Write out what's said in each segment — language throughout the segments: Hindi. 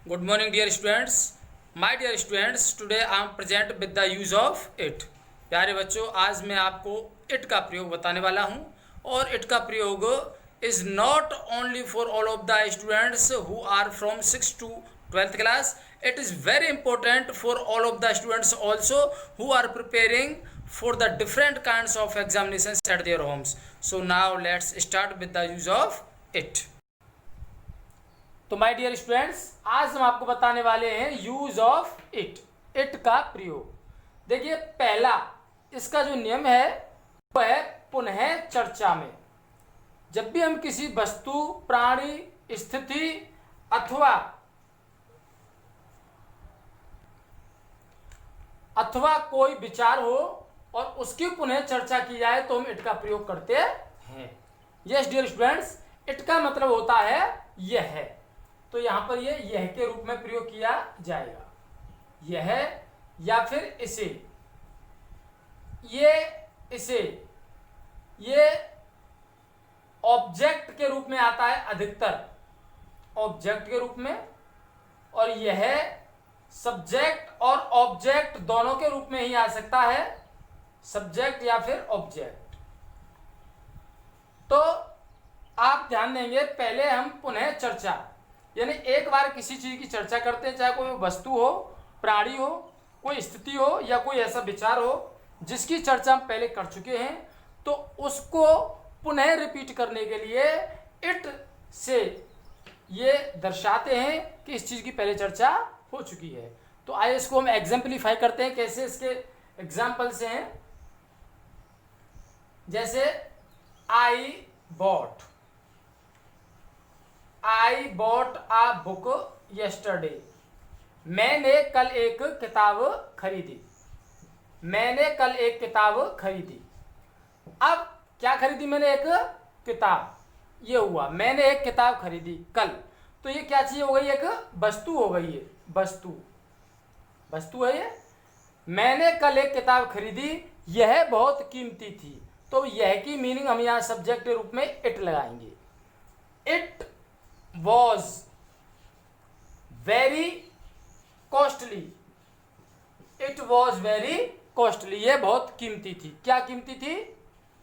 Good morning, dear students. My dear students, today I am present with the use of it. प्यारे बच्चों, आज मैं आपको it का प्रयोग बताने वाला हूँ और it का प्रयोग is not only for all of the students who are from 6th to 12th class. It is very important for all of the students also who are preparing for the different kinds of examinations at their homes. So now let's start with the use of it. तो माय डियर स्टूडेंट्स, आज हम आपको बताने वाले हैं यूज ऑफ इट का प्रयोग। देखिए, पहला इसका जो नियम है वह है पुनः चर्चा में। जब भी हम किसी वस्तु, प्राणी, स्थिति अथवा कोई विचार हो और उसकी पुनः चर्चा की जाए तो हम इट का प्रयोग करते हैं। यस डियर स्टूडेंट्स, इट का मतलब होता है यह है, तो यहां पर यह के रूप में प्रयोग किया जाएगा। यह या फिर इसे, इसे, ये ऑब्जेक्ट के रूप में आता है अधिकतर, ऑब्जेक्ट के रूप में, और यह सब्जेक्ट और ऑब्जेक्ट दोनों के रूप में ही आ सकता है, सब्जेक्ट या फिर ऑब्जेक्ट। तो आप ध्यान देंगे, पहले हम पुनः चर्चा, यानी एक बार किसी चीज की चर्चा करते हैं, चाहे कोई वस्तु हो, प्राणी हो, कोई स्थिति हो या कोई ऐसा विचार हो जिसकी चर्चा हम पहले कर चुके हैं, तो उसको पुनः रिपीट करने के लिए इट से ये दर्शाते हैं कि इस चीज की पहले चर्चा हो चुकी है। तो आइए इसको हम एग्जाम्पलीफाई करते हैं। कैसे, इसके एग्जाम्पल्स हैं, जैसे I bought a book yesterday. मैंने कल एक किताब खरीदी। मैंने कल एक किताब खरीदी। अब क्या खरीदी मैंने? एक किताब। ये हुआ, मैंने एक किताब खरीदी कल। तो ये क्या चीज हो गई? एक वस्तु हो गई है, वस्तु है ये। मैंने कल एक किताब खरीदी, यह बहुत कीमती थी। तो यह की मीनिंग हम यहां सब्जेक्ट के रूप में इट लगाएंगे। It was very costly. It was very costly. ये बहुत कीमती थी। क्या कीमती थी?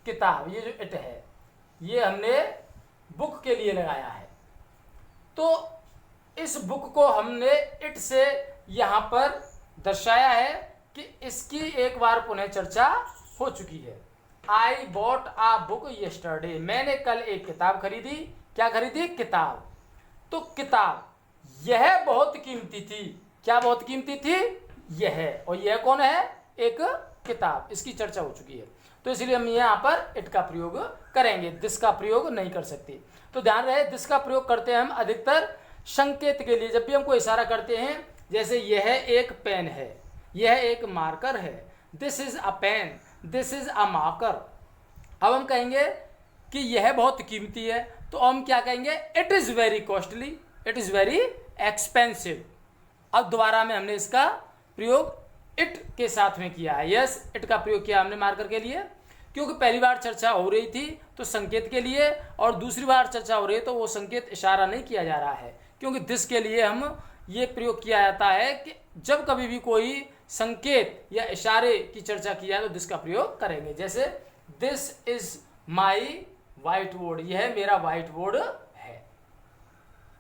किताब। ये जो इट है ये हमने बुक के लिए लगाया है। तो इस बुक को हमने इट से यहां पर दर्शाया है कि इसकी एक बार पुनः चर्चा हो चुकी है। I bought a book yesterday. मैंने कल एक किताब खरीदी। क्या खरीदी? किताब। तो किताब, यह बहुत कीमती थी। क्या बहुत कीमती थी? यह। और यह कौन है? एक किताब। इसकी चर्चा हो चुकी है, तो इसलिए हम यहाँ पर इट का प्रयोग करेंगे, दिस का प्रयोग नहीं कर सकते। तो ध्यान रहे, दिस का प्रयोग करते हैं हम अधिकतर संकेत के लिए। जब भी हम कोई इशारा करते हैं, जैसे यह एक पेन है, यह एक मार्कर है, this is a pen, this is a marker. अब हम कहेंगे कि यह बहुत कीमती है, तो हम क्या कहेंगे? It is very costly, it is very expensive. अब दोबारा में हमने इसका प्रयोग इट के साथ में किया है। यस, इट का प्रयोग किया हमने मार्कर के लिए, क्योंकि पहली बार चर्चा हो रही थी तो संकेत के लिए, और दूसरी बार चर्चा हो रही है तो वो संकेत इशारा नहीं किया जा रहा है, क्योंकि दिस के लिए हम ये प्रयोग किया जाता है कि जब कभी भी कोई संकेत या इशारे की चर्चा की जाए तो दिस का प्रयोग करेंगे। जैसे this is my white board, यह मेरा व्हाइट बोर्ड है,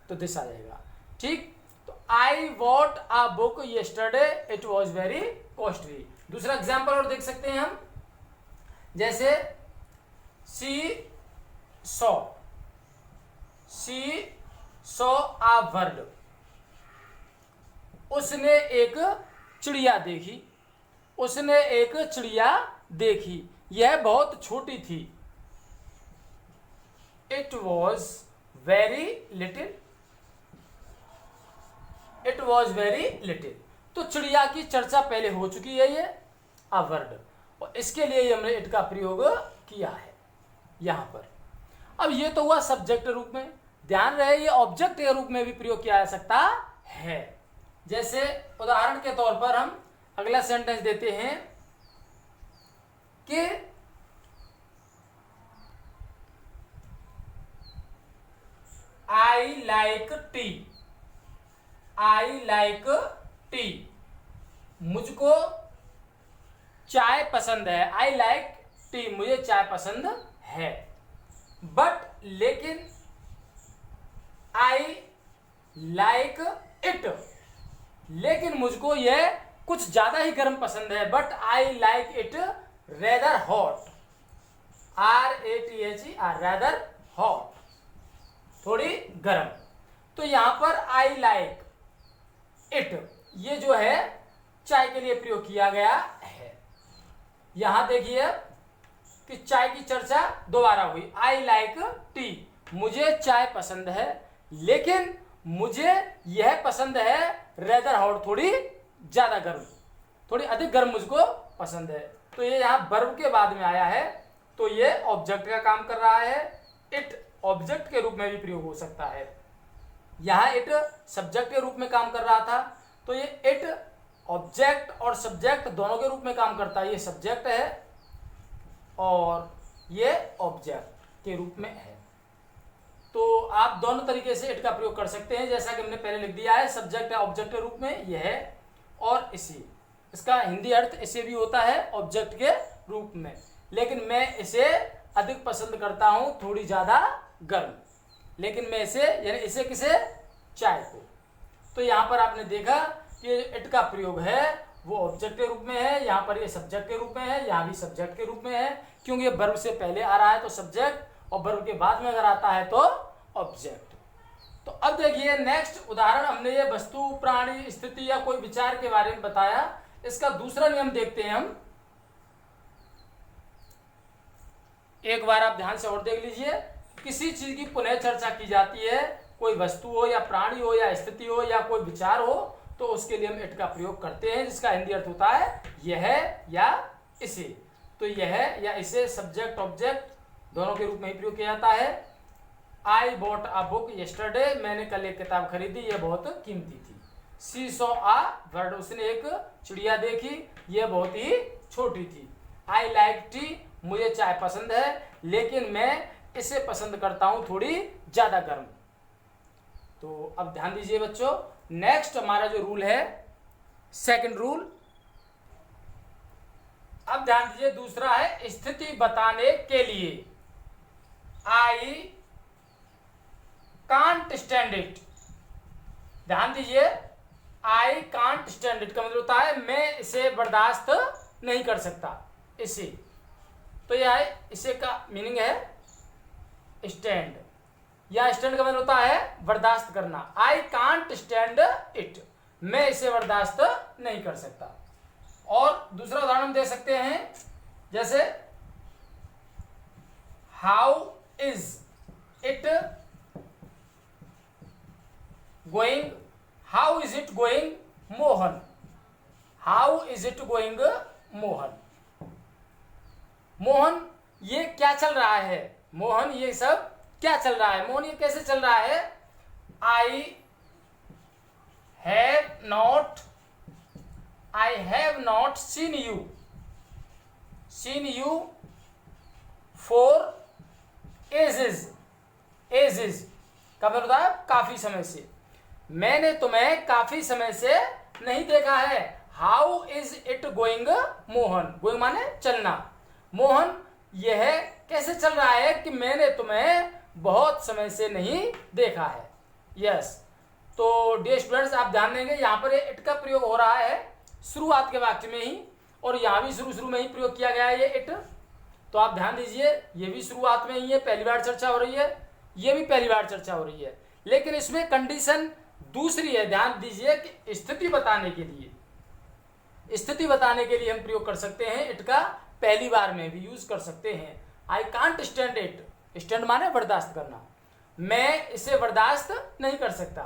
तो दिस आ जाएगा। ठीक, तो I bought a book yesterday, it was very costly. दूसरा एग्जाम्पल और देख सकते हैं हम, जैसे शी सॉ अ बर्ड। उसने एक चिड़िया देखी। उसने एक चिड़िया देखी, यह बहुत छोटी थी। It was very little. It was very little. तो चिड़िया की चर्चा पहले हो चुकी है, ये अ वर्ड, और इसके लिए हमने इट का प्रयोग किया है यहां पर। अब ये तो हुआ सब्जेक्ट रूप में। ध्यान रहे, ये ऑब्जेक्ट के रूप में भी प्रयोग किया जा सकता है। जैसे उदाहरण के तौर पर हम अगला सेंटेंस देते हैं कि I like tea. I like T, मुझको चाय पसंद है। आई लाइक टी, मुझे चाय पसंद है। बट लेकिन आई लाइक इट, लेकिन मुझको यह कुछ ज्यादा ही गर्म पसंद है। But I like it rather hot, RATHER, rather hot, थोड़ी गर्म। तो यहां पर आई लाइक इट ये जो है चाय के लिए प्रयोग किया गया है। यहां देखिए कि चाय की चर्चा दोबारा हुई। आई लाइक टी, मुझे चाय पसंद है, लेकिन मुझे यह पसंद है रेदर हॉट, थोड़ी ज्यादा गर्म, थोड़ी अधिक गर्म मुझको पसंद है। तो ये यहां वर्ब के बाद में आया है, तो ये ऑब्जेक्ट का काम कर रहा है। इट ऑब्जेक्ट के रूप में भी प्रयोग हो सकता है। यहां इट सब्जेक्ट के रूप में काम कर रहा था, तो ये इट ऑब्जेक्ट और सब्जेक्ट दोनों के रूप में काम करता है। ये सब्जेक्ट है और ये ऑब्जेक्ट के रूप में है। तो आप दोनों तरीके से इट का प्रयोग कर सकते हैं, जैसा कि हमने पहले लिख दिया है। सब्जेक्ट है ऑब्जेक्ट के रूप में, यह है और इसी, इसका हिंदी अर्थ इसे भी होता है ऑब्जेक्ट के रूप में, लेकिन मैं इसे अधिक पसंद करता हूं, थोड़ी ज्यादा गर्म। लेकिन मैं इसे, यानी इसे किसे, चाय को। तो यहां पर आपने देखा कि इट का प्रयोग है वो ऑब्जेक्ट के रूप में है, यहां पर ये सब्जेक्ट के रूप में है, यहां भी सब्जेक्ट के रूप में है, क्योंकि ये वर्ब से पहले आ रहा है तो सब्जेक्ट, और वर्ब के बाद में अगर आता है तो ऑब्जेक्ट। तो अब देखिए नेक्स्ट उदाहरण, हमने ये वस्तु, प्राणी, स्थिति या कोई विचार के बारे में बताया। इसका दूसरा नियम देखते हैं हम। एक बार आप ध्यान से और देख लीजिए। किसी चीज की पुनः चर्चा की जाती है, कोई वस्तु हो या प्राणी हो या स्थिति हो या कोई विचार हो, तो उसके लिए हम इट का प्रयोग करते हैं, जिसका हिंदी अर्थ होता है यह या इसे। तो यह या इसे सब्जेक्ट ऑब्जेक्ट दोनों के रूप में ही प्रयोग किया जाता है। I bought a book yesterday, मैंने कल एक किताब खरीदी, यह बहुत कीमती थी। शी सॉ अ बर्ड, उसने एक चिड़िया देखी, यह बहुत ही छोटी थी। आई लाइक टी, मुझे चाय पसंद है, लेकिन मैं इसे पसंद करता हूं थोड़ी ज्यादा गर्म। तो अब ध्यान दीजिए बच्चों, नेक्स्ट हमारा जो रूल है, सेकंड रूल। अब ध्यान दीजिए, दूसरा है स्थिति बताने के लिए। आई कांट स्टैंड इट, ध्यान दीजिए, आई कांट स्टैंड इट का मतलब होता है मैं इसे बर्दाश्त नहीं कर सकता, इसे। तो यह इसे का मीनिंग है स्टैंड, या स्टैंड का मतलब होता है बर्दाश्त करना। आई कांट स्टैंड इट, मैं इसे बर्दाश्त नहीं कर सकता। और दूसरा उदाहरण हम दे सकते हैं, जैसे how is it going, how is it going Mohan, how is it going Mohan, Mohan ये क्या चल रहा है, मोहन ये सब क्या चल रहा है, मोहन ये कैसे चल रहा है। I have not seen you for ages, ages का मतलब होता है काफी समय से, मैंने तुम्हें काफी समय से नहीं देखा है। How is it going Mohan, going माने चलना, मोहन यह कैसे चल रहा है कि मैंने तुम्हें बहुत समय से नहीं देखा है। यस, तो डियर स्टूडेंट्स आप ध्यान देंगे, यहाँ पर इट का प्रयोग हो रहा है शुरुआत के वाक्य में ही, और यहाँ भी शुरू में ही प्रयोग किया गया है ये इट। तो आप ध्यान दीजिए, ये भी शुरुआत में ही है, पहली बार चर्चा हो रही है, ये भी पहली बार चर्चा हो रही है, लेकिन इसमें कंडीशन दूसरी है। ध्यान दीजिए कि स्थिति बताने के लिए, स्थिति बताने के लिए हम प्रयोग कर सकते हैं इट का, पहली बार में भी यूज कर सकते हैं। I can't stand it, stand माने बर्दाश्त करना, मैं इसे बर्दाश्त नहीं कर सकता।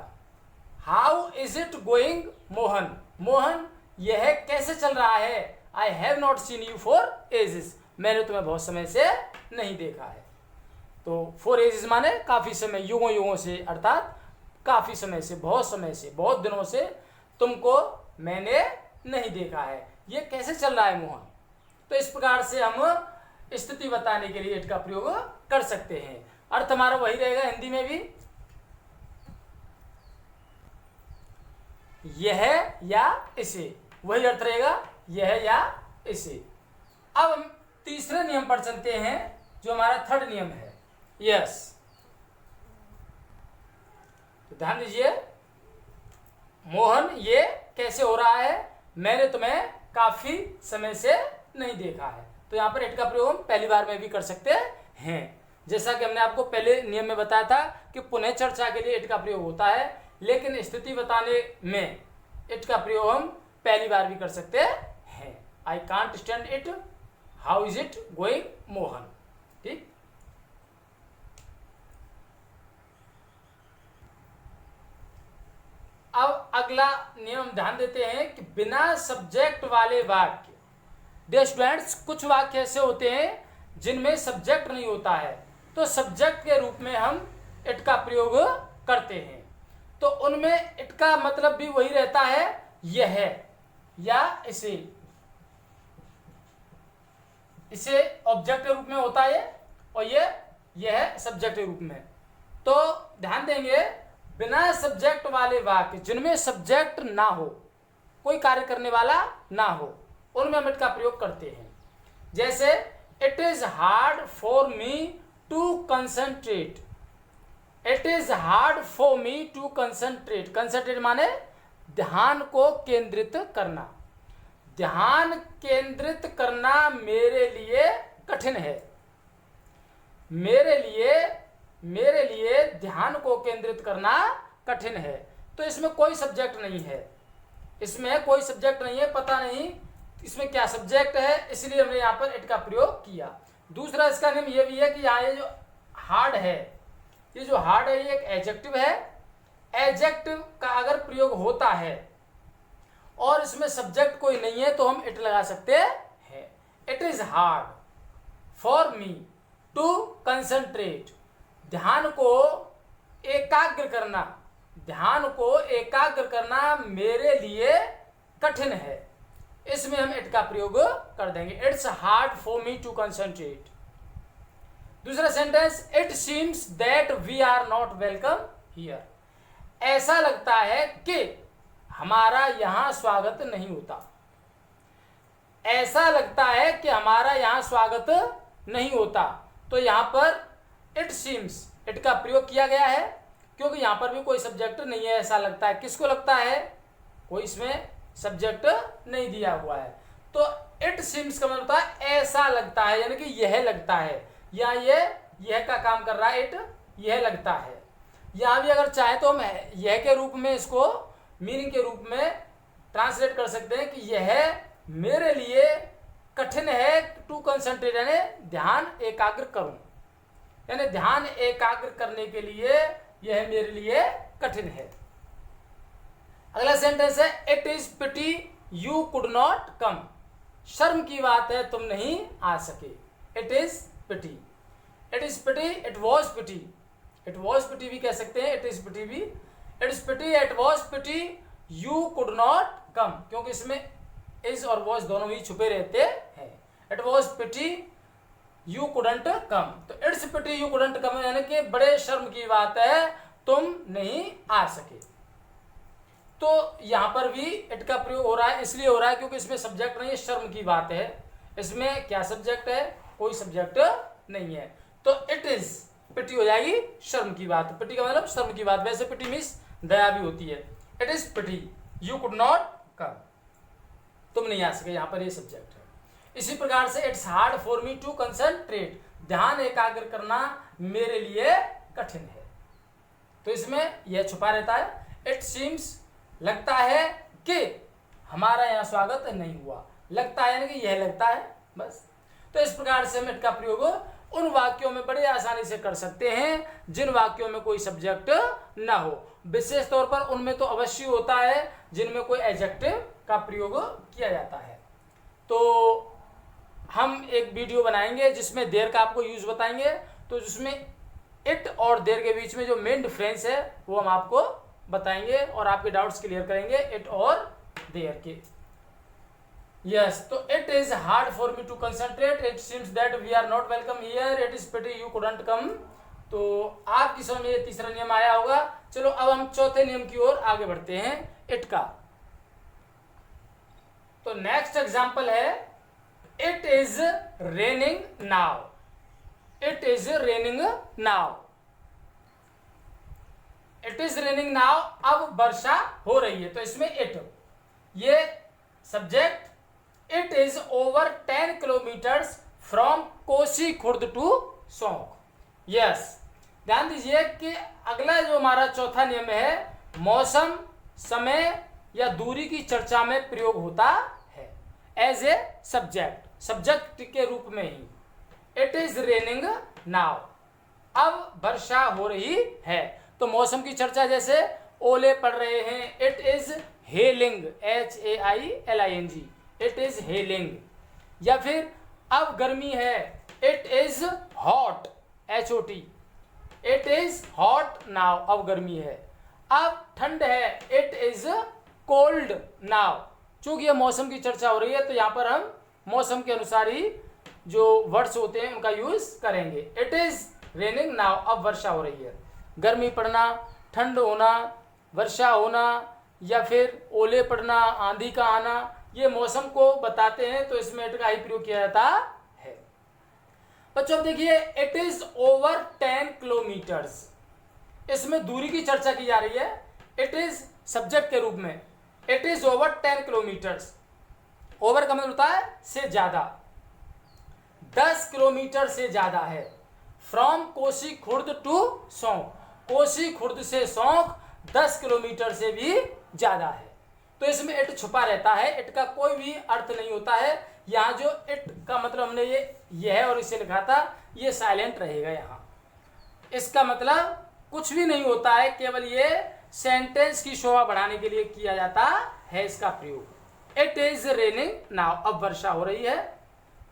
How is it going Mohan, Mohan यह कैसे चल रहा है। I have not seen you for edges, मैंने तुम्हें बहुत समय से नहीं देखा है। तो फॉर एजेस माने काफी समय, युगों युगों से, अर्थात काफी समय से, बहुत समय से, बहुत दिनों से तुमको मैंने नहीं देखा है। ये कैसे चल रहा है मोहन। तो इस प्रकार से हम स्थिति बताने के लिए इट का प्रयोग कर सकते हैं। अर्थ हमारा वही रहेगा हिंदी में भी। यह या इसे, वही अर्थ रहेगा, यह या इसे। अब हम तीसरे नियम पर चलते हैं जो हमारा थर्ड नियम है, यस। तो ध्यान दीजिए, मोहन ये कैसे हो रहा है, मैंने तुम्हें काफी समय से नहीं देखा है। तो यहाँ पर इट का प्रयोग हम पहली बार में भी कर सकते हैं, जैसा कि हमने आपको पहले नियम में बताया था कि पुनः चर्चा के लिए इट का प्रयोग होता है, लेकिन स्थिति बताने में इट का प्रयोग हम पहली बार भी कर सकते हैं। I can't stand it, how is it going Mohan. ठीक, अब अगला नियम ध्यान देते हैं कि बिना सब्जेक्ट वाले वाक्य। डियर स्टूडेंट्स, कुछ वाक्य ऐसे होते हैं जिनमें सब्जेक्ट नहीं होता है, तो सब्जेक्ट के रूप में हम इट का प्रयोग करते हैं। तो उनमें इट का मतलब भी वही रहता है, यह या इसे। इसे ऑब्जेक्ट के रूप में होता है और यह सब्जेक्ट के रूप में। तो ध्यान देंगे, बिना सब्जेक्ट वाले वाक्य जिनमें सब्जेक्ट ना हो, कोई कार्य करने वाला ना हो, उनमें हम इट का प्रयोग करते हैं। जैसे it is hard for me to concentrate. It is hard for me to concentrate. Concentrate माने ध्यान को केंद्रित करना। ध्यान केंद्रित करना मेरे लिए कठिन है। मेरे लिए ध्यान को केंद्रित करना कठिन है। तो इसमें कोई सब्जेक्ट नहीं है, इसमें कोई सब्जेक्ट नहीं है, पता नहीं इसमें क्या सब्जेक्ट है, इसलिए हमने यहाँ पर इट का प्रयोग किया। दूसरा इसका नियम ये भी है कि यहाँ ये जो हार्ड है, ये जो हार्ड है ये एक एडजेक्टिव है। एडजेक्टिव का अगर प्रयोग होता है और इसमें सब्जेक्ट कोई नहीं है तो हम इट लगा सकते हैं। It is hard for me to concentrate. ध्यान को एकाग्र करना, ध्यान को एकाग्र करना मेरे लिए कठिन है। इसमें हम इट का प्रयोग कर देंगे। It's hard for me to concentrate. दूसरा sentence, it seems that we are not welcome here. ऐसा लगता है कि हमारा यहां स्वागत नहीं होता। ऐसा लगता है कि हमारा यहां स्वागत नहीं होता। तो यहां पर इट सीम्स, इट का प्रयोग किया गया है क्योंकि यहां पर भी कोई सब्जेक्ट नहीं है। ऐसा लगता है, किसको लगता है, कोई इसमें सब्जेक्ट नहीं दिया हुआ है। तो इट सीम्स का मतलब होता है ऐसा लगता है, यानी कि यह लगता है, या यह का काम कर रहा है इट, यह लगता है। यहां भी अगर चाहे तो हम यह के रूप में, इसको मीनिंग के रूप में ट्रांसलेट कर सकते हैं कि यह मेरे लिए कठिन है टू कंसंट्रेट, यानी ध्यान एकाग्र करूं, यानी ध्यान एकाग्र करने के लिए यह मेरे लिए कठिन है। अगला सेंटेंस है, it is pity you could not come. शर्म की बात है तुम नहीं आ सके। It is pity, it is pity, it was pity. It was pity भी कह सकते हैं, इट इज पिटी भी। It is pity, it was pity you could not come, क्योंकि इसमें इज और वॉज दोनों ही छुपे रहते हैं। It was pity you couldn't come. तो it's pity you couldn't come यानी कि बड़े शर्म की बात है तुम नहीं आ सके। तो यहां पर भी इट का प्रयोग हो रहा है, इसलिए हो रहा है क्योंकि इसमें सब्जेक्ट नहीं है, शर्म की बात है। इसमें क्या सब्जेक्ट है, कोई सब्जेक्ट नहीं है। तो इट इज पिटी हो जाएगी शर्म की बात। पिटी का मतलब शर्म की बात। वैसे पिटी मीन्स दया भी होती है। It is pity you could not come, तुम नहीं आ सके, यहां पर ये सब्जेक्ट है। इसी प्रकार से it's hard for me to concentrate, ध्यान एकाग्र करना मेरे लिए कठिन है। तो इसमें यह छुपा रहता है। इट सीम्स, लगता है कि हमारा यहाँ स्वागत नहीं हुआ। लगता है यानी कि यह लगता है, बस। तो इस प्रकार से हम इट का प्रयोग उन वाक्यों में बड़े आसानी से कर सकते हैं जिन वाक्यों में कोई सब्जेक्ट ना हो। विशेष तौर पर उनमें तो अवश्य होता है जिनमें कोई एडजेक्टिव का प्रयोग किया जाता है। तो हम एक वीडियो बनाएंगे जिसमें देर का आपको यूज बताएंगे, तो जिसमें इट और देर के बीच में जो मेन डिफरेंस है वो हम आपको बताएंगे और आपके डाउट्स क्लियर करेंगे इट और देयर के। यस, तो it is hard for me to concentrate, it seems that we are not welcome here, it is pity you couldn't come तो आपकी समझ में ये तीसरा नियम आया होगा। चलो अब हम चौथे नियम की ओर आगे बढ़ते हैं, इट का। तो नेक्स्ट एग्जांपल है, it is raining now. It is raining now. It is raining now, अब वर्षा हो रही है। तो इसमें इट, ये subject, it is over 10 kilometres from Kosi Khurd to Saunk. Yes, ध्यान दीजिए कि अगला जो हमारा चौथा नियम है, मौसम, समय या दूरी की चर्चा में प्रयोग होता है एज ए सब्जेक्ट, सब्जेक्ट के रूप में ही। इट इज रेनिंग नाउ, अब वर्षा हो रही है। तो मौसम की चर्चा, जैसे ओले पड़ रहे हैं, it is hailing, HAILING, it is hailing. या फिर अब गर्मी है, it is hot, HOT, it is hot now, अब गर्मी है। अब ठंड है, इट इज कोल्ड नाउ। चूंकि यह मौसम की चर्चा हो रही है तो यहाँ पर हम मौसम के अनुसार ही जो वर्ड्स होते हैं उनका यूज करेंगे। इट इज रेनिंग नाउ, अब वर्षा हो रही है। गर्मी पड़ना, ठंड होना, वर्षा होना या फिर ओले पड़ना, आंधी का आना, ये मौसम को बताते हैं, तो इसमें इट का ही प्रयोग किया जाता है। बच्चों अब देखिए, इट इज ओवर 10 किलोमीटर्स, इसमें दूरी की चर्चा की जा रही है। इट इज सब्जेक्ट के रूप में, it is over 10 kilometres. Over का मतलब होता है से ज्यादा, 10 किलोमीटर से ज्यादा है। फ्रॉम कोसी खुर्द टू सौंक, कोसी खुर्द से सौंक 10 किलोमीटर से भी ज्यादा है। तो इसमें इट छुपा रहता है, इट का कोई भी अर्थ नहीं होता है। यहाँ जो इट का मतलब हमने ये है और इसे लिखा था, ये साइलेंट रहेगा यहाँ। इसका मतलब कुछ भी नहीं होता है, केवल ये सेंटेंस की शोभा बढ़ाने के लिए किया जाता है इसका प्रयोग। इट इज रेनिंग नाउ, अब वर्षा हो रही है।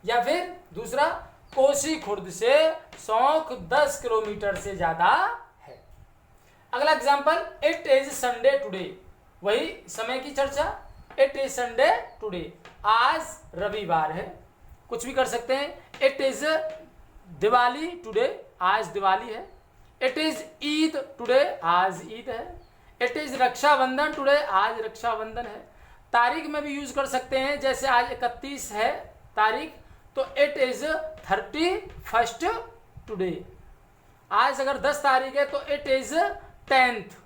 या फिर दूसरा, कोसी खुर्द से सौंक 10 किलोमीटर से ज्यादा है। अगला example, it is Sunday today, वही समय की चर्चा। इट इज संडे टुडे, आज रविवार है, कुछ भी कर सकते हैं। इट इज दिवाली टुडे, आज दिवाली है। इट इज ईद टुडे, आज ईद है। इट इज रक्षाबंधन टुडे, आज रक्षाबंधन है। तारीख में भी यूज कर सकते हैं, जैसे आज 31 है तारीख, तो इट इज 31st टुडे। आज अगर 10 तारीख है तो it is 10th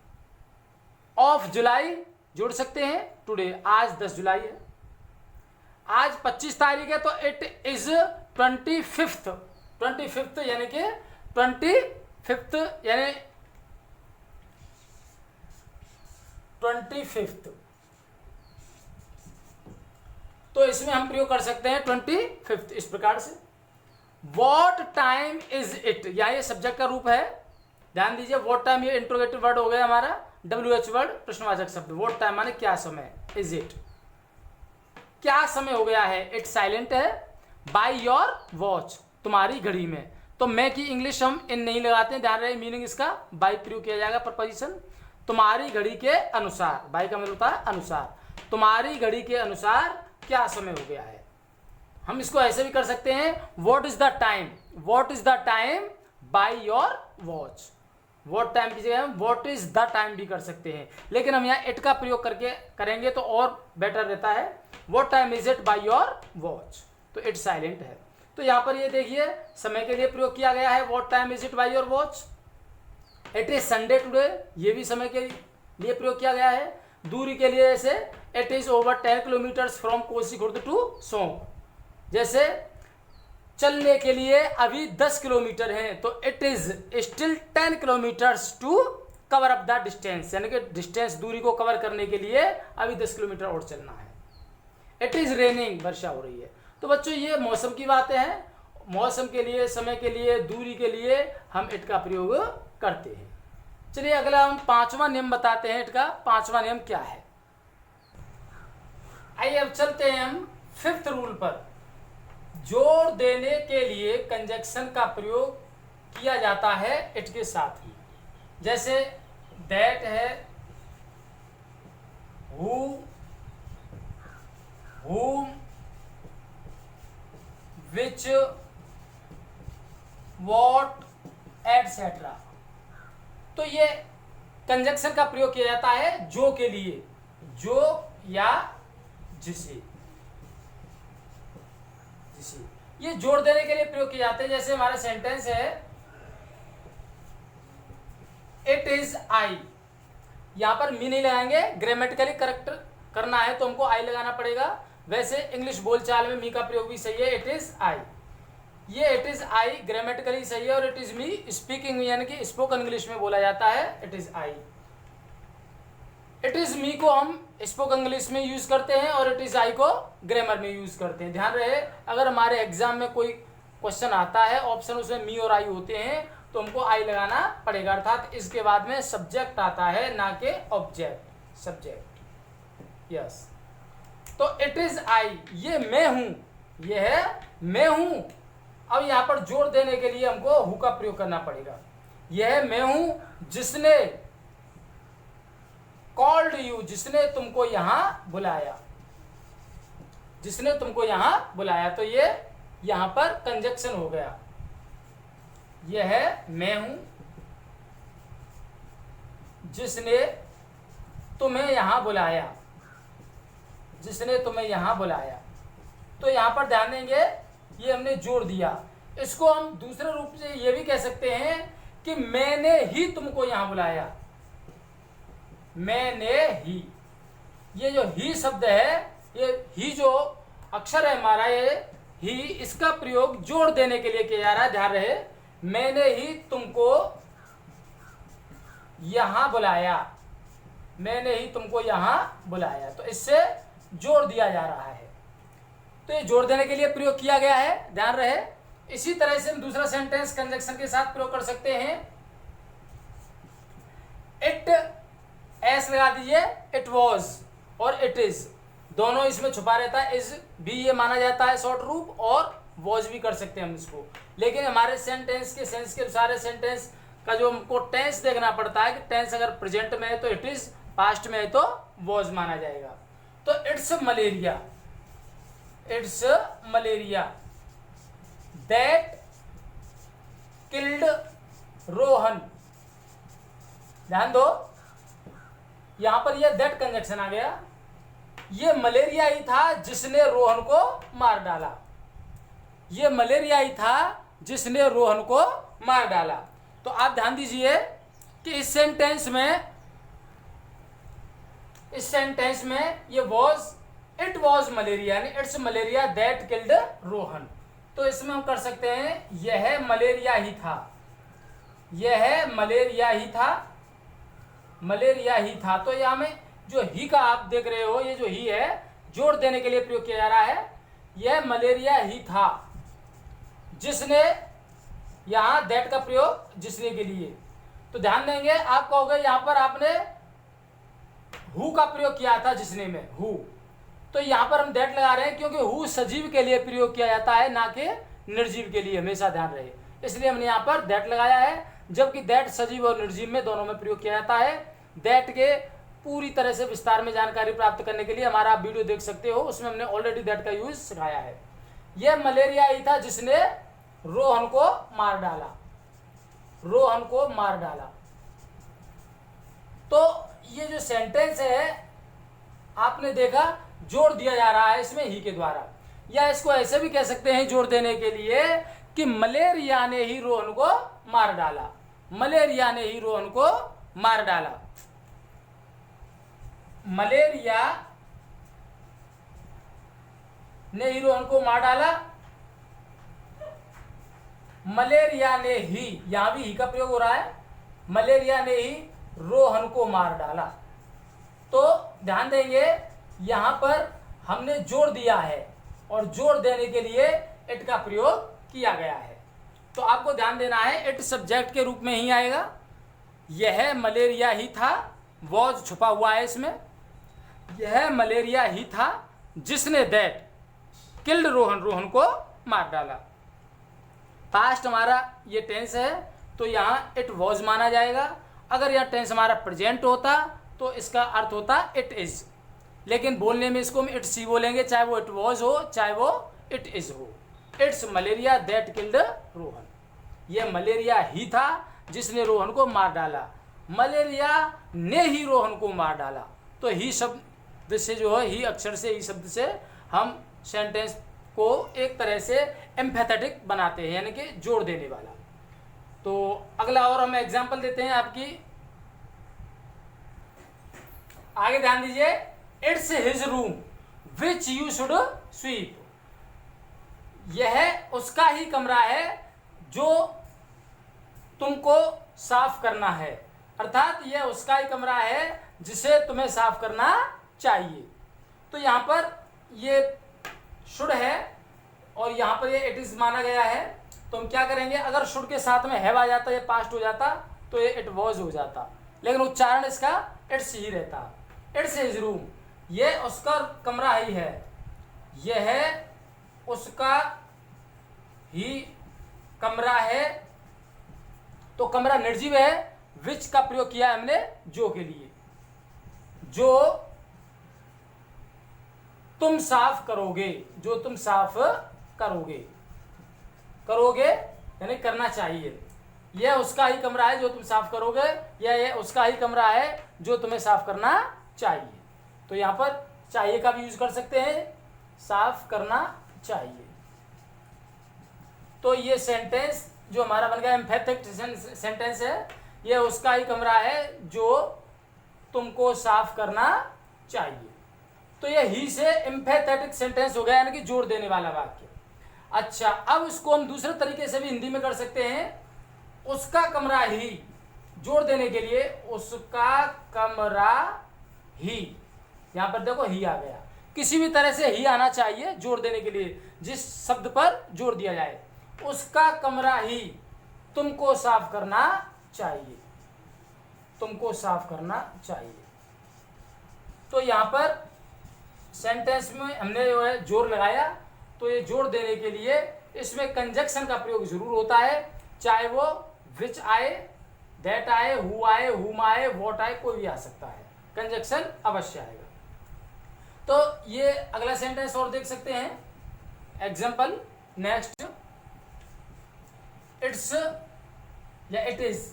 of July जोड़ सकते हैं टुडे, आज 10 जुलाई है। आज 25 तारीख है तो इट इज 25th यानी कि 25th यानी 25th, तो इसमें हम प्रयोग कर सकते हैं 25th इस प्रकार से। वॉट टाइम इज इट, यहाँ ये सब्जेक्ट का रूप है, ध्यान दीजिए। वॉट टाइम ये इंट्रोगेटिव वर्ड हो गया हमारा, WH वर्ड प्रश्नवाचक शब्द। वॉट टाइम माने क्या समय, इज इट क्या समय हो गया है। इट साइलेंट है। बाय योर वॉच, तुम्हारी घड़ी में। तो मैं की इंग्लिश हम इन नहीं लगाते हैं, ध्यान रहे, मीनिंग इसका बाय प्रयोग किया जाएगा प्रपोजिशन। तुम्हारी घड़ी के अनुसार, बाय का मतलब होता है अनुसार, तुम्हारी घड़ी के अनुसार क्या समय हो गया है। हम इसको ऐसे भी कर सकते हैं, what is the time, what is the time by your watch. What time की जगह हम व्हाट इज द टाइम भी कर सकते हैं, लेकिन हम यहाँ इट का प्रयोग करके करेंगे तो और बेटर रहता है। What time is it by your watch, तो इट साइलेंट है। तो यहाँ पर ये देखिए समय के लिए प्रयोग किया गया है, what time is it by your watch. It is Sunday today, ये भी समय के लिए प्रयोग किया गया है। दूरी के लिए जैसे it is over 10 kilometres from Kosi Khurd to Saunk, जैसे चलने के लिए अभी 10 किलोमीटर हैं तो it is still 10 kilometres to cover up the distance, यानी कि डिस्टेंस, दूरी को कवर करने के लिए अभी 10 किलोमीटर और चलना है। इट इज रेनिंग, वर्षा हो रही है। तो बच्चों ये मौसम की बातें हैं, मौसम के लिए, समय के लिए, दूरी के लिए हम इट का प्रयोग करते हैं। चलिए अगला हम 5वां नियम बताते हैं इट का। 5वां नियम क्या है, आइए अब चलते हैं हम 5th रूल पर। जोड़ देने के लिए कंजक्शन का प्रयोग किया जाता है इट के साथ ही, जैसे दैट है, who, whom, which, what, etc। Etcetera. तो ये कंजक्शन का प्रयोग किया जाता है जो के लिए, जो या जिसे, जिसे ये जोड़ देने के लिए प्रयोग किए जाते हैं। जैसे हमारा सेंटेंस है इट इज आई, यहां पर मी नहीं लगाएंगे, ग्रामेटिकली करेक्ट करना है तो हमको आई लगाना पड़ेगा। वैसे इंग्लिश बोलचाल में मी का प्रयोग भी सही है, इट इज आई। ये इट इज आई ग्रामेटिकली सही है, और इट इज मी स्पीकिंग यानी कि स्पोकन इंग्लिश में बोला जाता है it is I. It is me को हम स्पोकन इंग्लिश में यूज करते हैं और इट इज आई को ग्रामर में यूज करते हैं। ध्यान रहे, अगर हमारे एग्जाम में कोई क्वेश्चन आता है ऑप्शन उसमें मी और आई होते हैं तो हमको आई लगाना पड़ेगा, अर्थात इसके बाद में सब्जेक्ट आता है ना कि ऑब्जेक्ट, सब्जेक्ट। यस, तो इट इज आई, ये मैं हूं, ये है मैं हूं। अब यहां पर जोड़ देने के लिए हमको हु का प्रयोग करना पड़ेगा। यह मैं हूं जिसने कॉल्ड यू, जिसने तुमको यहां बुलाया, जिसने तुमको यहां बुलाया। तो ये यहां पर कंजक्शन हो गया। यह है मैं हूं जिसने तुम्हें यहां बुलाया, जिसने तुम्हें यहां बुलाया। तो यहां पर ध्यान देंगे, ये हमने जोड़ दिया। इसको हम दूसरे रूप से ये भी कह सकते हैं कि मैंने ही तुमको यहां बुलाया, मैंने ही। ये जो ही शब्द है, ये ही जो अक्षर है हमारा, ये ही, इसका प्रयोग जोड़ देने के लिए किया जा रहा है। ध्यान रहे, मैंने ही तुमको यहां बुलाया, मैंने ही तुमको यहां बुलाया। तो इससे जोड़ दिया जा रहा है, तो ये जोड़ देने के लिए प्रयोग किया गया है। ध्यान रहे, इसी तरह से हम दूसरा सेंटेंस कंजक्शन के साथ प्रयोग कर सकते हैं। इट, एस लगा दीजिए, इट वॉज और इट इज दोनों इसमें छुपा रहता है। इज भी ये माना जाता है शॉर्ट रूप, और वॉज भी कर सकते हैं हम इसको। लेकिन हमारे सेंटेंस के सेंस के अनुसार सेंटेंस का जो हमको टेंस देखना पड़ता है कि टेंस अगर प्रेजेंट में है तो इट इज, पास्ट में है तो वॉज माना जाएगा। तो it's malaria, it's malaria that killed Rohan. ध्यान दो, यहां पर यह दैट कंजक्शन आ गया। ये मलेरिया ही था जिसने रोहन को मार डाला, ये मलेरिया ही था जिसने रोहन को मार डाला। तो आप ध्यान दीजिए कि इस सेंटेंस में ये वॉज, इट वॉज मलेरिया यानी it's malaria that killed Rohan. तो इसमें हम कर सकते हैं यह मलेरिया ही था, यह मलेरिया ही था, मलेरिया ही था। तो यहां में जो ही का आप देख रहे हो, ये जो ही है जोड़ देने के लिए प्रयोग किया जा रहा है। यह मलेरिया ही था जिसने, यहां दैट का प्रयोग जिसने के लिए। तो ध्यान देंगे, आप कहोगे यहां पर आपने हु का प्रयोग किया था जिसने में, हु। तो यहां पर हम दैट लगा रहे हैं क्योंकि हु सजीव के लिए प्रयोग किया जाता है, ना कि निर्जीव के लिए, हमेशा ध्यान रहे। इसलिए हमने यहां पर दैट लगाया है, जबकि दैट सजीव और निर्जीव में दोनों में प्रयोग किया जाता है। दैट के पूरी तरह से विस्तार में जानकारी प्राप्त करने के लिए हमारा आप वीडियो देख सकते हो, उसमें हमने ऑलरेडी दैट का यूज सिखाया है। यह मलेरिया ही था जिसने रोहन को मार डाला, रोहन को मार डाला। तो ये जो सेंटेंस है आपने देखा जोड़ दिया जा रहा है इसमें ही के द्वारा, या इसको ऐसे भी कह सकते हैं जोड़ देने के लिए कि मलेरिया ने ही रोहन को मार डाला, मलेरिया ने ही रोहन को मार डाला। मलेरिया ने ही रोहन को मार डाला, मलेरिया ने ही, यहां भी ही का प्रयोग हो रहा है, मलेरिया ने ही रोहन को मार डाला। तो ध्यान देंगे यहां पर हमने जोड़ दिया है और जोड़ देने के लिए इट का प्रयोग किया गया है। तो आपको ध्यान देना है, इट सब्जेक्ट के रूप में ही आएगा। यह मलेरिया ही था, वॉज छुपा हुआ है इसमें। यह मलेरिया ही था जिसने दैट किल्ड रोहन, रोहन को मार डाला। पास्ट हमारा ये टेंस है तो यहाँ इट वॉज माना जाएगा। अगर यह टेंस हमारा प्रेजेंट होता तो इसका अर्थ होता इट इज, लेकिन बोलने में इसको हम इट्स ही बोलेंगे, चाहे वो इट वॉज हो चाहे वो इट इज हो। It's malaria that killed Rohan, यह मलेरिया ही था जिसने रोहन को मार डाला। मलेरिया ने ही रोहन को मार डाला। तो ही शब्द से जो है, ही अक्षर से, ही शब्द से हम सेंटेंस को एक तरह से एम्फेथेटिक बनाते हैं, यानी कि जोड़ देने वाला। तो अगला और हम एग्जांपल देते हैं आपकी, आगे ध्यान दीजिए। It's his room which you should sweep. यह उसका ही कमरा है जो तुमको साफ करना है, अर्थात यह उसका ही कमरा है जिसे तुम्हें साफ करना चाहिए। तो यहां पर ये शुड है और यहां पर ये इट इज माना गया है। तो हम क्या करेंगे, अगर शुड के साथ में हैव आ जाता, ये पास्ट हो जाता, तो ये इट वॉज हो जाता, लेकिन उच्चारण इसका इट्स ही रहता। इट्स हिज रूम, ये उसका कमरा ही है, यह उसका ही कमरा है। तो कमरा निर्जीव है, विच का प्रयोग किया है हमने जो के लिए। जो तुम साफ करोगे, जो तुम साफ करोगे, करोगे यानी करना चाहिए। यह उसका ही कमरा है जो तुम साफ करोगे, यह उसका ही कमरा है जो तुम्हें साफ करना चाहिए। तो यहां पर चाहिए का भी यूज कर सकते हैं, साफ करना चाहिए। तो ये सेंटेंस जो हमारा बन गया एम्फेथिक सेंटेंस है, यह उसका ही कमरा है जो तुमको साफ करना चाहिए। तो ये ही से एम्फेथेटिक सेंटेंस हो गया, यानी कि जोड़ देने वाला वाक्य। अच्छा, अब इसको हम दूसरे तरीके से भी हिंदी में कर सकते हैं। उसका कमरा ही, जोड़ देने के लिए उसका कमरा ही, यहां पर देखो ही आ गया। किसी भी तरह से ही आना चाहिए जोड़ देने के लिए, जिस शब्द पर जोड़ दिया जाए। उसका कमरा ही तुमको साफ करना चाहिए, तुमको साफ करना चाहिए। तो यहां पर सेंटेंस में हमने जो है जोड़ लगाया, तो ये जोड़ देने के लिए इसमें कंजक्शन का प्रयोग जरूर होता है, चाहे वो विच आए, दैट आए, हु आए, हुम आए, वॉट आए, कोई भी आ सकता है, कंजक्शन अवश्य आएगा। तो ये अगला सेंटेंस और देख सकते हैं। एग्जाम्पल नेक्स्ट, इट्स या इट इज,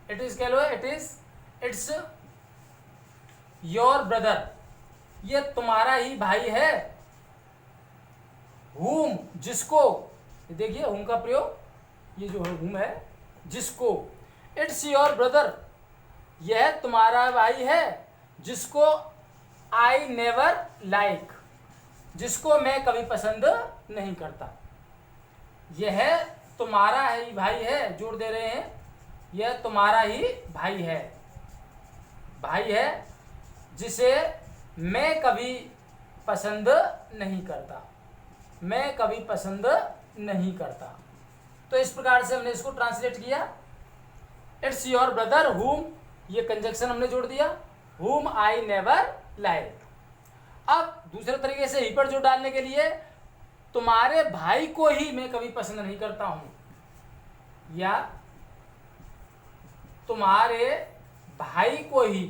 इट इज कह लो, it is, it's your brother, ये तुम्हारा ही भाई है। हुम, जिसको, देखिए हुम का प्रयोग, ये जो हुम है जिसको। इट्स योर ब्रदर, यह तुम्हारा भाई है, जिसको आई नेवर लाइक, जिसको मैं कभी पसंद नहीं करता। यह तुम्हारा ही भाई है, जोड़ दे रहे हैं, यह तुम्हारा ही भाई है, भाई है जिसे मैं कभी पसंद नहीं करता, मैं कभी पसंद नहीं करता। तो इस प्रकार से हमने इसको ट्रांसलेट किया। इट्स योर ब्रदर हुम, ये कंजक्शन हमने जोड़ दिया, हुम आई नेवर लाइक। अब दूसरे तरीके से ही पर जोड़ डालने के लिए, तुम्हारे भाई को ही मैं कभी पसंद नहीं करता हूं, या तुम्हारे भाई को ही,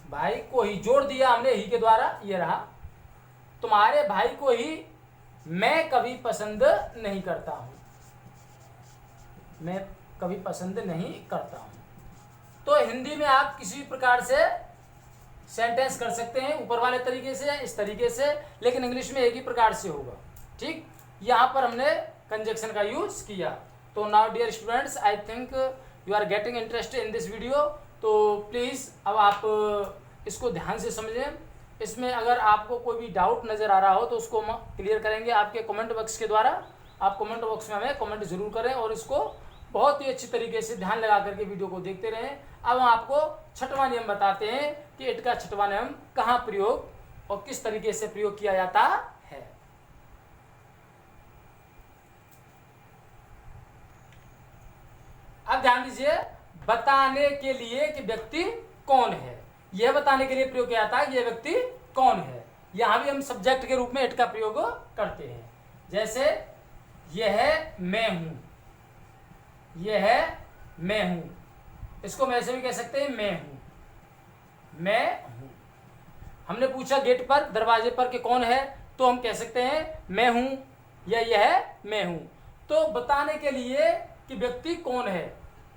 भाई को ही जोड़ दिया हमने ही के द्वारा, ये रहा, तुम्हारे भाई को ही मैं कभी पसंद नहीं करता हूं, मैं कभी पसंद नहीं करता हूं। तो हिंदी में आप किसी प्रकार से सेंटेंस कर सकते हैं, ऊपर वाले तरीके से या इस तरीके से, लेकिन इंग्लिश में एक ही प्रकार से होगा। ठीक, यहां पर हमने कंजक्शन का यूज किया। तो now dear students, I think you are getting interest in this video. तो प्लीज़ अब आप इसको ध्यान से समझें। इसमें अगर आपको कोई भी डाउट नज़र आ रहा हो तो उसको हम क्लियर करेंगे आपके कमेंट बॉक्स के द्वारा। आप कमेंट बॉक्स में हमें कमेंट जरूर करें और इसको बहुत ही अच्छी तरीके से ध्यान लगा करके वीडियो को देखते रहें। अब हम आपको छठवां नियम बताते हैं कि इट का छठवां नियम कहाँ प्रयोग और किस तरीके से प्रयोग किया जाता है। अब ध्यान दीजिए, बताने के लिए कि व्यक्ति कौन है, यह बताने के लिए प्रयोग किया जाता है कि यह व्यक्ति कौन है। यहां भी हम सब्जेक्ट के रूप में इट का प्रयोग करते हैं। जैसे यह मैं हूं, यह मैं हूं, इसको मैं ऐसे भी कह सकते हैं, मैं हूं, मैं हूं। हमने पूछा गेट पर, दरवाजे पर कि कौन है, तो हम कह सकते हैं मैं हूं या यह मैं हूं। तो बताने के लिए कि व्यक्ति कौन है,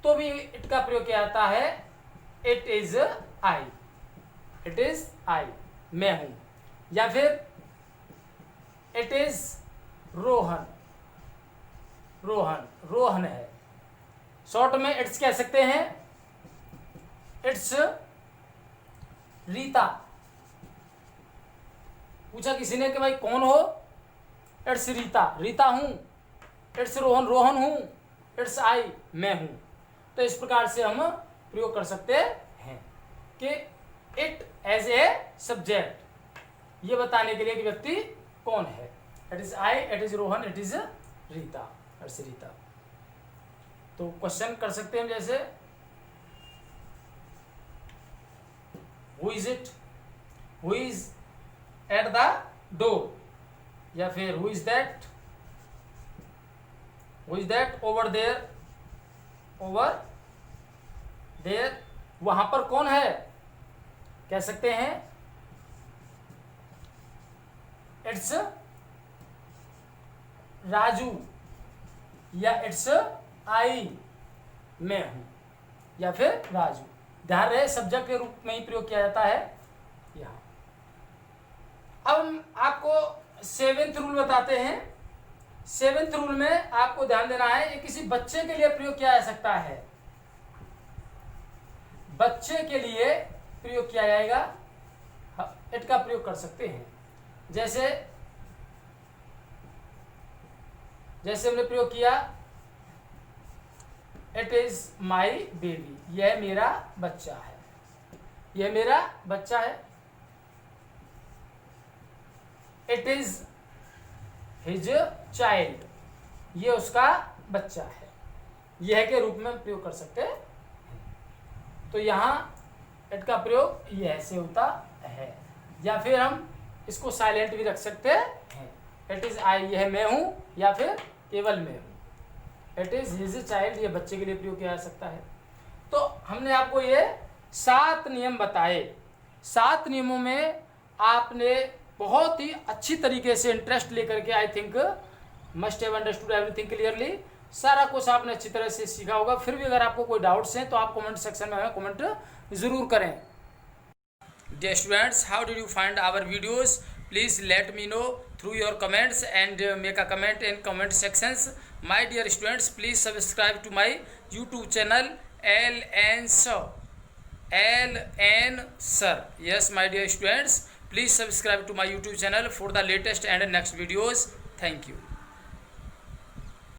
तो भी इट का प्रयोग किया जाता है it is I, it is आई, मैं हूं। या फिर इट इज रोहन, रोहन, रोहन है। शॉर्ट में इट्स कह सकते हैं, इट्स रीता। पूछा किसी ने कि भाई कौन हो, इट्स रीता, रीता हूं। इट्स रोहन, रोहन हूं। इट्स आई, मैं हूं। तो इस प्रकार से हम प्रयोग कर सकते हैं कि इट एज ए सब्जेक्ट, ये बताने के लिए कि व्यक्ति कौन है। It is I, it is Rohan, it is Rita, it's Rita. तो क्वेश्चन कर सकते हैं जैसे who is it, who is at the door, या फिर who is that, who is that over there, over there, वहां पर कौन है, कह सकते हैं इट्स राजू, या इट्स आई, मैं हूं, या फिर राजू। ध्यान रहे सब्जेक्ट के रूप में ही प्रयोग किया जाता है यहां। अब हम आपको सेवेंथ रूल बताते हैं। सेवेंथ रूल में आपको ध्यान देना है, ये किसी बच्चे के लिए प्रयोग किया जा सकता है, बच्चे के लिए प्रयोग किया जाएगा, इट का प्रयोग कर सकते हैं। जैसे जैसे हमने प्रयोग किया इट इज माई बेबी, यह मेरा बच्चा है, यह मेरा बच्चा है। इट इज हिज चाइल्ड, ये उसका बच्चा है, यह के रूप में प्रयोग कर सकते हैं। तो यहां इट का प्रयोग यह से होता है। या फिर हम इसको साइलेंट भी रख सकते हैं, इट इज आई, यह मैं हूं, या फिर केवल मैं हूं। इट इज हिज चाइल्ड, ये बच्चे के लिए प्रयोग किया जा सकता है। तो हमने आपको ये 7 नियम बताए। 7 नियमों में आपने बहुत ही अच्छी तरीके से इंटरेस्ट लेकर के I think must have understood everything clearly, सारा कुछ आपने अच्छी तरह से सीखा होगा। फिर भी अगर आपको कोई डाउट्स हैं तो आप कमेंट सेक्शन में हमें कमेंट जरूर करें। Dear students, how did you find our videos? Please let me know through your comments and make a comment in comment sections. My dear students, please subscribe to my YouTube channel LN Sir. LN Sir. Yes, my dear students, please subscribe to my YouTube channel for the latest and next videos. Thank you.